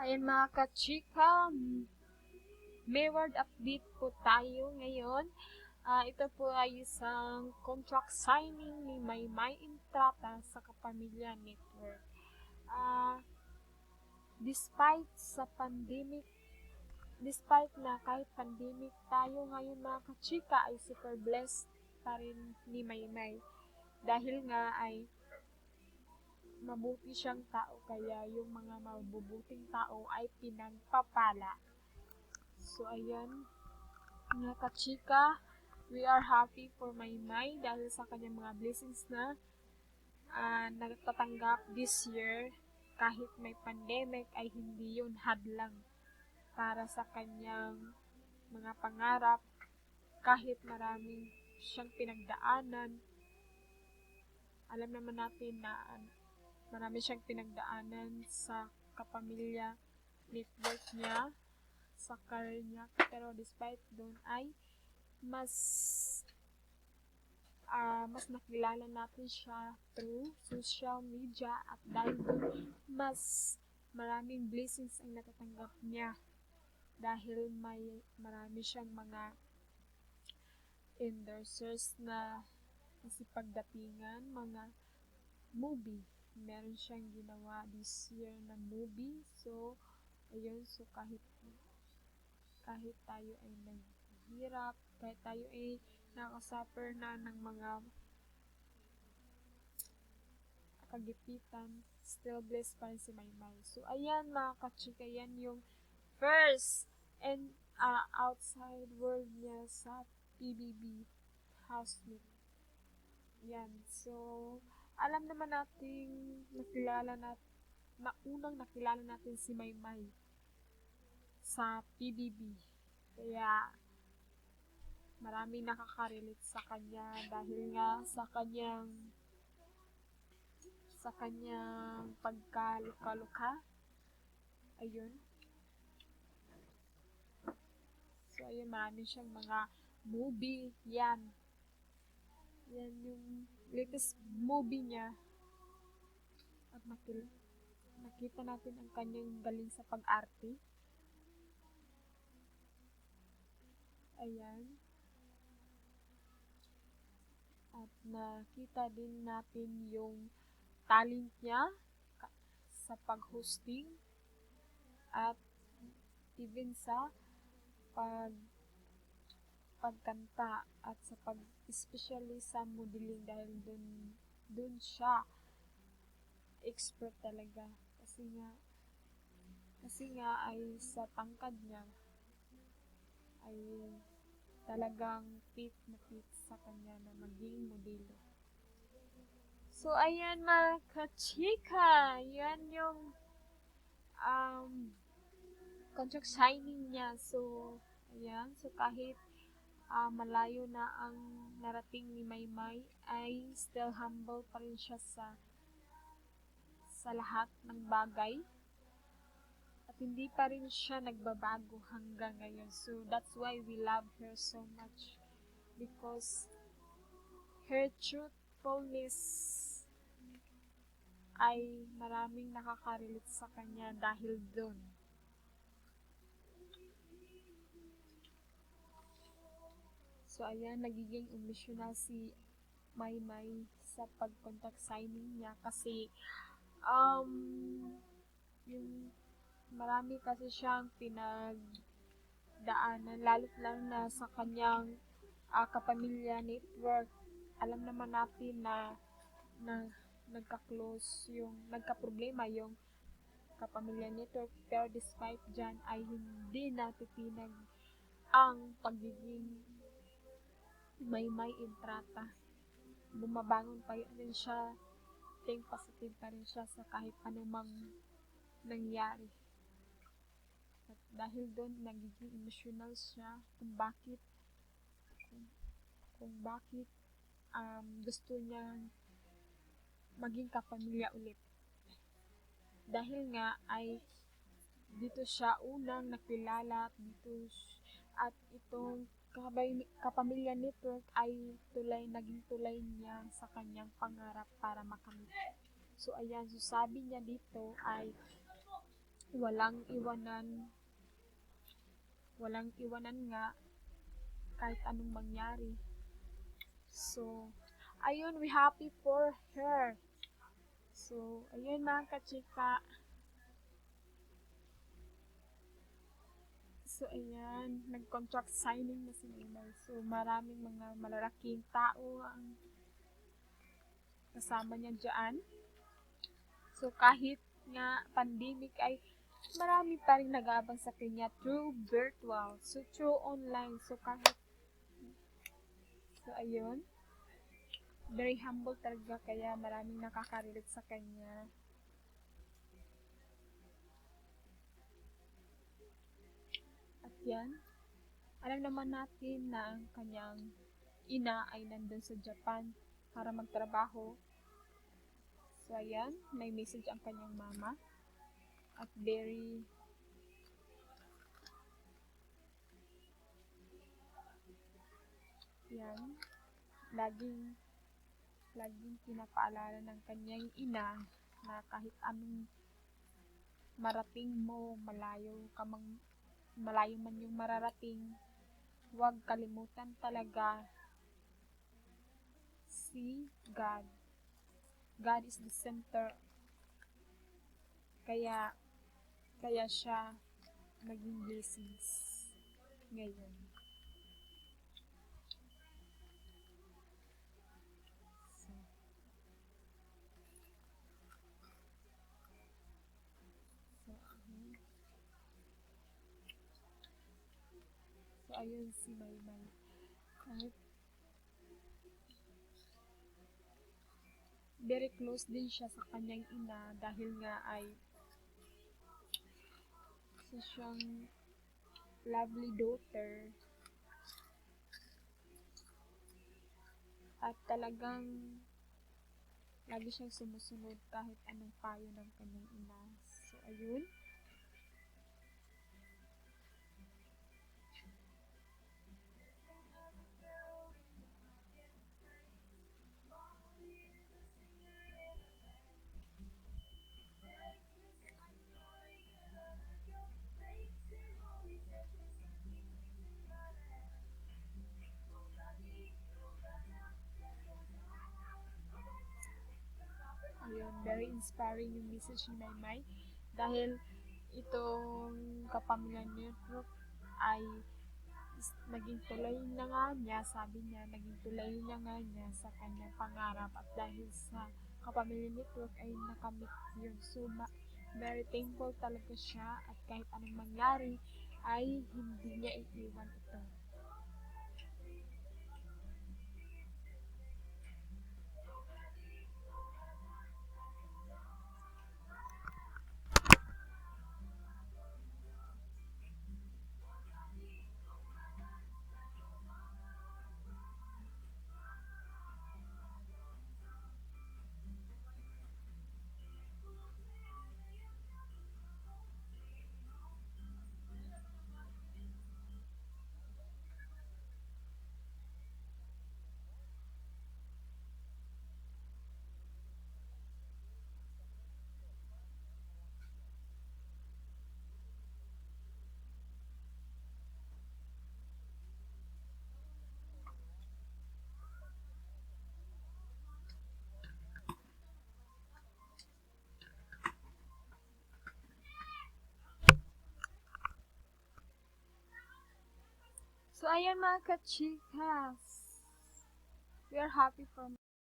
Ayan mga kachika, Maywayd update po tayo ngayon. Ito po ay isang contract signing ni Maymay entrata sa Kapamilya Network. Despite na kahit pandemic tayo ngayon mga kachika ay super blessed pa rin ni Maymay. Dahil nga ay mabuti siyang tao, kaya yung mga mabubuting tao ay pinagpapala. So, ayan, mga kachika, we are happy for Maymay dahil sa kanyang mga blessings na nagtatanggap this year. Kahit may pandemic ay hindi yun hadlang para sa kanyang mga pangarap. Kahit maraming siyang pinagdaanan, alam naman natin na marami siyang pinagdaanan sa kapamilya network niya, sa career niya, pero despite doon ay mas nakilala natin siya through social media, at dahil doon mas maraming blessings ang natatanggap niya dahil marami siyang mga endorsers na pagdatingan, mga movie. Meron siyang ginawa this year na movie. So, ayun. So, kahit tayo ay naghihirap, kahit tayo ay nakasuffer na ng mga kagipitan, still blessed pa rin si Maymay. So, ayan mga kachika, yan yung first and outside world niya sa PBB housemate. Yan. So, alam naman natin, unang nakilala natin si Maymay sa PBB. Kaya, maraming nakaka-relate sa kanya dahil nga sa kanyang pagkaluka-luka. Ayun. So, ayun, marami siyang mga movie. Yan yung latest movie niya. At nakita natin ang kanyang galing sa pag-arte. Ayan. At nakita din natin yung talent niya sa pag-hosting at even sa pagkanta at sa especially sa modeling, dahil dun siya expert talaga kasi nga ay sa tangkad niya ay talagang fit sa kanya na maging modelo. So, ayan mga kachika, yan yung contract signing niya. So, ayan. So, kahit malayo na ang narating ni Maymay, ay still humble pa rin siya sa lahat ng bagay. At hindi pa rin siya nagbabago hanggang ngayon. So, that's why we love her so much. Because her truthfulness ay maraming nakaka-relate sa kanya dahil doon. So, ayan, nagiging emosyonal si Maymay sa pag-contract signing niya kasi yung marami kasi siyang pinagdaanan, lalo na sa kanyang kapamilya network. Alam naman natin na nagka-problema yung kapamilya network, pero despite dyan ay hindi natitinag ang pagiging Maymay entrata. Bumabangon pa rin siya, think positive pa rin siya sa kahit anumang nangyari. At dahil doon, nagiging emotional siya kung bakit gusto niya maging kapamilya ulit. Dahil nga ay dito siya unang nakilala at itong kapamilya network ay naging tulay niya sa kanyang pangarap para makamit. So, ayan, so sabi niya dito ay walang iwanan, nga kahit anong mangyari. So, ayun, we happy for her. So, ayun mga kachika. So, ayan, nag-contract signing na si Maymay. So, maraming mga malalaking tao ang kasama niya dyan. So, kahit nga pandemic ay marami pa rin nag-aabang sa kanya through virtual. So, through online. So, ayun. Very humble talaga kaya maraming nakaka-relate sa kanya. At yan, alam naman natin na ang kanyang ina ay nandun sa Japan para magtrabaho. So, ayan, may message ang kanyang mama. At very yan, laging pinapaalala ng kanyang ina na kahit anong marating mo, malayo man yung mararating, huwag kalimutan talaga si God. God is the center. Kaya siya naging blessings ngayon. So ayun si Maymay. Kahit very close din siya sa kanyang ina dahil nga ay isa siyang lovely daughter at talagang lagi siyang sumusunod kahit anong payo ng kanyang ina. So ayun, very inspiring yung message ni Maymay dahil itong kapamilya network ay naging tulay na nga niya, sabi niya, naging tulay na nga niya sa kanyang pangarap at dahil sa kapamilya network ay nakamit yun. So, very thankful talaga siya at kahit anong mangyari ay hindi niya iiwan ito. So, ayan mga kachikas. We are happy for